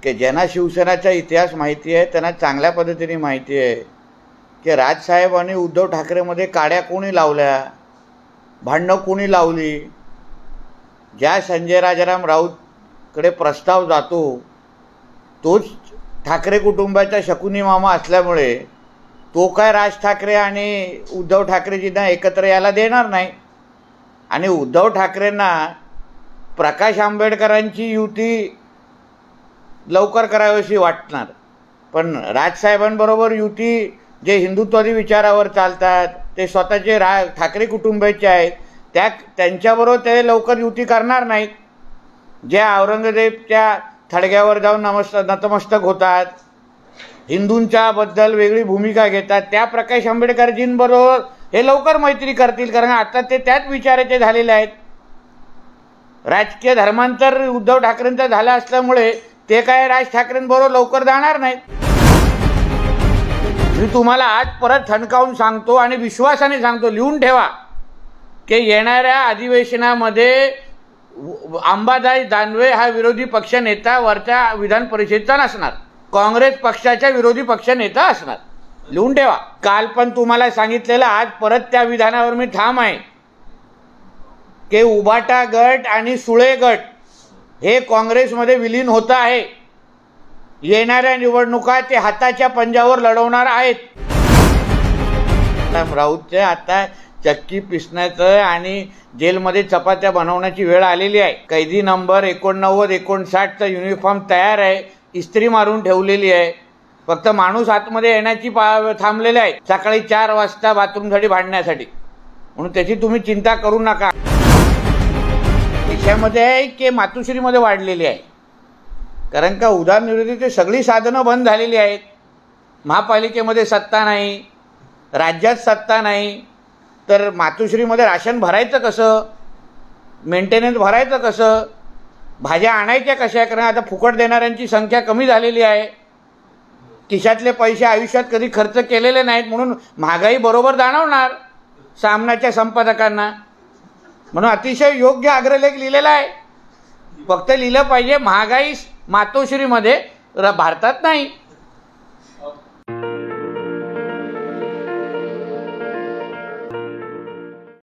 की ज्यांना शिवसेनेचा इतिहास माहिती आहे त्यांना चांगल्या पद्धतीने माहिती आहे की राजसाहेब आणि उद्धव ठाकरेमध्ये काड्या कोणी लावल्या, भांडणं कोणी लावली. ज्या संजय राजाराम राऊतकडे प्रस्ताव जातो तोच ठाकरे कुटुंबाचा शकुनी मामा असल्यामुळे तो काय राज ठाकरे आणि उद्धव ठाकरेजींना एकत्र यायला देणार नाही. आणि उद्धव ठाकरेंना प्रकाश आंबेडकरांची युती लवकर करावीशी वाटणार, पण राजसाहेबांबरोबर युती जे हिंदुत्वादी विचारावर चालतात ते स्वतःचे ठाकरे कुटुंबाचे आहेत, त्यांच्याबरोबर ते लवकर युती करणार नाहीत. जे औरंगजेबच्या थडग्यावर जाऊन नतमस्तक होतात, हिंदूंच्या बद्दल वेगळी भूमिका घेतात, त्या प्रकाश आंबेडकरजींबरोबर हे लवकर मैत्री करतील, कारण आता ते त्याच विचाराचे झालेले आहेत. राजकीय धर्मांतर उद्धव ठाकरेंचं झालं असल्यामुळे ते काय राज ठाकरेंबरोबर लवकर जाणार नाहीत. मी तुम्हाला आज परत ठणकावून सांगतो आणि विश्वासाने सांगतो, लिहून ठेवा की येणाऱ्या अधिवेशनामध्ये अंबादास दानवे हा विरोधी पक्ष नेता वरच्या विधान परिषदेचा नसणार, काँग्रेस पक्षाच्या विरोधी पक्ष नेता असणार. लिहून ठेवा. काल पण तुम्हाला सांगितलेलं, आज परत त्या विधानावर मी ठाम आहे की उभाटा गट आणि सुळे गट हे काँग्रेसमध्ये विलीन होत आहे. येणाऱ्या निवडणुका ते हाताच्या पंजावर लढवणार आहेत. राऊतचे आता चक्की पिसण्याचं आणि जेलमध्ये चपात्या बनवण्याची वेळ आलेली आहे. कैदी नंबर 89-59चा युनिफॉर्म तयार आहे, इस्त्री मारून ठेवलेली आहे. फक्त माणूस आतमध्ये येण्याची थांबलेले आहे सकाळी 4 वाजता बाथरूमसाठी भांडण्यासाठी. म्हणून त्याची तुम्ही चिंता करू नका. देशामध्ये आहे की मातोश्रीमध्ये वाढलेली आहे, कारण का उदारनिर्मितीची सगळी साधनं बंद झालेली आहेत. महापालिकेमध्ये सत्ता नाही, राज्यात सत्ता नाही, तर मातोश्रीमध्ये राशन भरायचं कसं, मेंटेनन्स भरायचं कसं, भाज्या आणायच्या कशा, कारण आता फुकट देणाऱ्यांची संख्या कमी झालेली आहे. खिशातले पैसे आयुष्यात कधी खर्च केलेले नाहीत, म्हणून महागाई बरोबर जाणवणार सामनाच्या संपादकांना. म्हणून अतिशय योग्य अग्रलेख लिहिलेला आहे. फक्त लिहिलं पाहिजे महागाई मातोश्रीमध्ये, भारतात नाही.